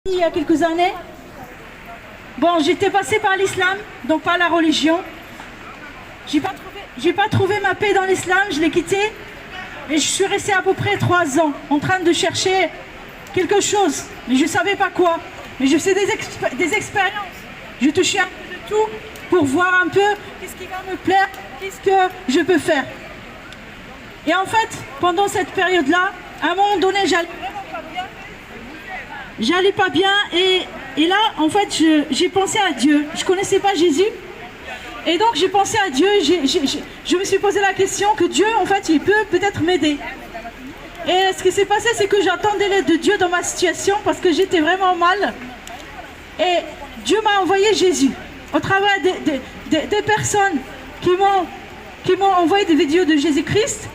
Il y a quelques années, bon, j'étais passée par l'islam, donc par la religion. J'ai pas trouvé ma paix dans l'islam, je l'ai quitté. Et je suis restée à peu près 3 ans en train de chercher quelque chose. Mais je ne savais pas quoi. Mais je faisais des expériences. Je touchais un peu de tout pour voir un peu qu'est-ce qui va me plaire, qu'est-ce que je peux faire. Et en fait, pendant cette période-là, à un moment donné, j'allais vraiment pas bien. J'allais pas bien et là, en fait, j'ai pensé à Dieu. Je ne connaissais pas Jésus. Et donc, j'ai pensé à Dieu. Je me suis posé la question que Dieu, en fait, il peut peut-être m'aider. Et ce qui s'est passé, c'est que j'attendais l'aide de Dieu dans ma situation parce que j'étais vraiment mal. Et Dieu m'a envoyé Jésus au travers des personnes qui m'ont envoyé des vidéos de Jésus-Christ,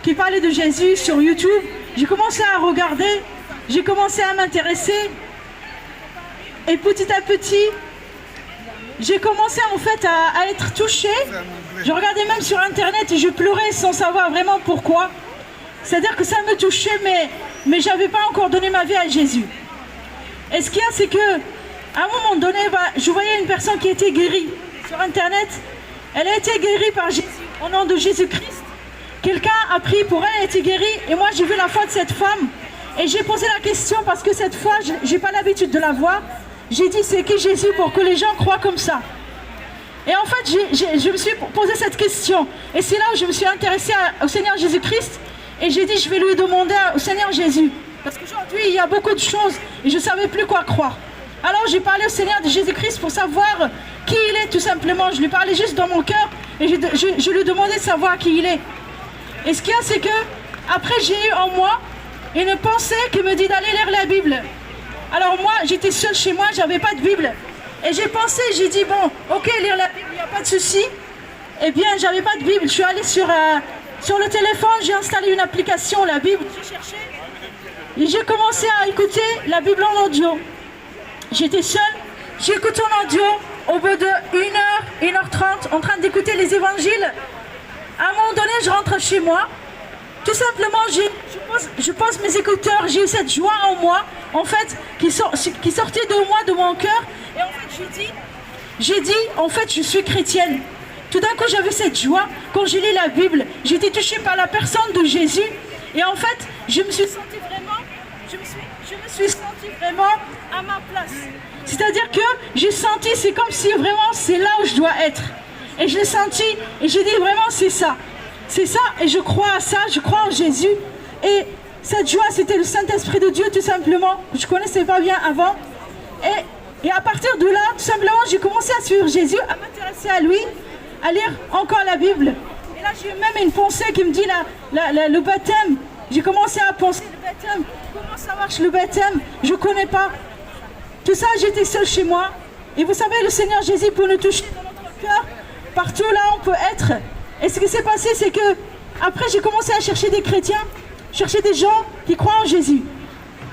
qui parlaient de Jésus sur YouTube. J'ai commencé à regarder, j'ai commencé à m'intéresser. Et petit à petit, j'ai commencé en fait à être touchée. Je regardais même sur internet et je pleurais sans savoir vraiment pourquoi. C'est-à-dire que ça me touchait, mais je n'avais pas encore donné ma vie à Jésus. Et ce qu'il y a, c'est que à un moment donné, je voyais une personne qui était guérie sur internet. Elle a été guérie par Jésus, au nom de Jésus-Christ. Quelqu'un a prié pour elle, elle a été guérie. Et moi, j'ai vu la foi de cette femme. Et j'ai posé la question parce que cette fois, je n'ai pas l'habitude de la voir. J'ai dit, c'est qui Jésus pour que les gens croient comme ça? Et en fait, je me suis posé cette question. Et c'est là où je me suis intéressée au Seigneur Jésus-Christ. Et j'ai dit, je vais lui demander au Seigneur Jésus. Parce qu'aujourd'hui, il y a beaucoup de choses et je ne savais plus quoi croire. Alors j'ai parlé au Seigneur de Jésus-Christ pour savoir qui il est, tout simplement. Je lui parlais juste dans mon cœur et je lui demandais de savoir qui il est. Et ce qu'il y a, c'est que après j'ai eu en moi une pensée qui me dit d'aller lire la Bible. Alors moi, j'étais seule chez moi, j'avais pas de Bible. Et j'ai pensé, j'ai dit, bon, ok, lire la Bible, il n'y a pas de souci. Eh bien, j'avais pas de Bible. Je suis allée sur le téléphone, j'ai installé une application, la Bible, j'ai cherché. Et j'ai commencé à écouter la Bible en audio. J'étais seule, j'écoute en audio, au bout de 1h, 1h30, en train d'écouter les évangiles. À un moment donné, je rentre chez moi. Tout simplement, je pose mes écouteurs, j'ai eu cette joie en moi, en fait, qui sortait de moi, de mon cœur. Et en fait, j'ai dit, en fait, je suis chrétienne. Tout d'un coup, j'avais cette joie. Quand j'ai lu la Bible, j'ai été touchée par la personne de Jésus. Et en fait, je me suis sentie vraiment à ma place. C'est-à-dire que j'ai senti, c'est comme si vraiment c'est là où je dois être. Et je l'ai senti et j'ai dit vraiment c'est ça. C'est ça et je crois à ça, je crois en Jésus. Et cette joie, c'était le Saint-Esprit de Dieu tout simplement. Je ne connaissais pas bien avant. Et à partir de là, tout simplement, j'ai commencé à suivre Jésus, à m'intéresser à lui, à lire encore la Bible. Et là, j'ai eu même une pensée qui me dit le baptême. J'ai commencé à penser le baptême. Comment ça marche le baptême? Je ne connais pas. Tout ça, j'étais seule chez moi. Et vous savez, le Seigneur Jésus peut nous toucher dans notre cœur, partout là où on peut être. Et ce qui s'est passé, c'est que après, j'ai commencé à chercher des chrétiens, chercher des gens qui croient en Jésus.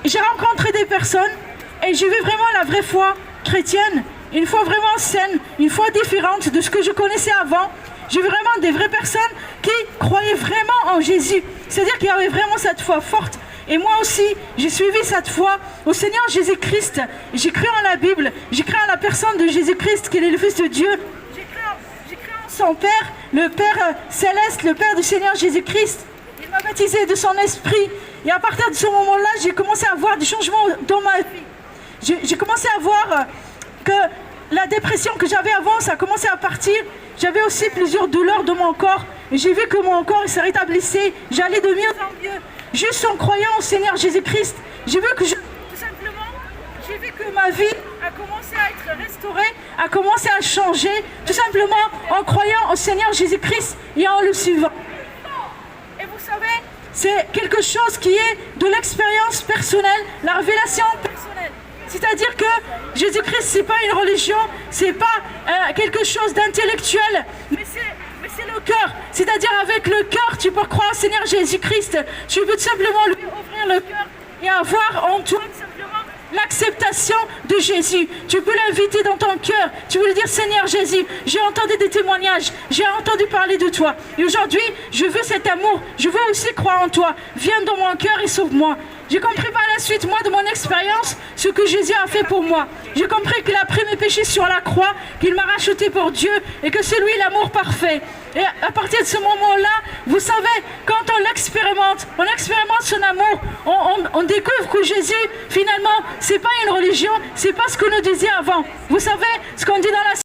Et j'ai rencontré des personnes et j'ai vu vraiment la vraie foi chrétienne, une foi vraiment saine, une foi différente de ce que je connaissais avant. J'ai vu vraiment des vraies personnes qui croyaient vraiment en Jésus. C'est-à-dire qu'il y avait vraiment cette foi forte. Et moi aussi, j'ai suivi cette foi au Seigneur Jésus-Christ. J'ai cru en la Bible, j'ai cru en la personne de Jésus-Christ, qu'il est le Fils de Dieu. J'ai cru en son Père, le Père céleste, le Père du Seigneur Jésus-Christ. Il m'a baptisé de son esprit. Et à partir de ce moment-là, j'ai commencé à voir des changements dans ma vie. J'ai commencé à voir que la dépression que j'avais avant, ça a commencé à partir. J'avais aussi plusieurs douleurs dans mon corps. Et j'ai vu que mon corps se rétablissait. J'allais de mieux en mieux. Juste en croyant au Seigneur Jésus-Christ. J'ai vu que ma vie a commencé à être restaurée, a commencé à changer. Tout simplement en croyant au Seigneur Jésus-Christ et en le suivant. Et vous savez, c'est quelque chose qui est de l'expérience personnelle, la révélation personnelle. C'est-à-dire que Jésus-Christ, ce n'est pas une religion, ce n'est pas quelque chose d'intellectuel, mais c'est le cœur. C'est-à-dire avec le cœur, tu peux croire au Seigneur Jésus-Christ. Tu peux tout simplement lui ouvrir le cœur et avoir en toi tout simplement l'acceptation de Jésus. Tu peux l'inviter dans ton cœur. Tu peux lui dire, Seigneur Jésus, j'ai entendu des témoignages, j'ai entendu parler de toi. Et aujourd'hui, je veux cet amour, je veux aussi croire en toi. Viens dans mon cœur et sauve-moi. J'ai compris par la suite, moi, de mon expérience, ce que Jésus a fait pour moi. J'ai compris qu'il a pris mes péchés sur la croix, qu'il m'a racheté pour Dieu et que c'est lui l'amour parfait. Et à partir de ce moment-là, vous savez, quand on expérimente son amour, on découvre que Jésus, finalement, c'est pas une religion, c'est pas ce que nous disait avant. Vous savez, ce qu'on dit dans la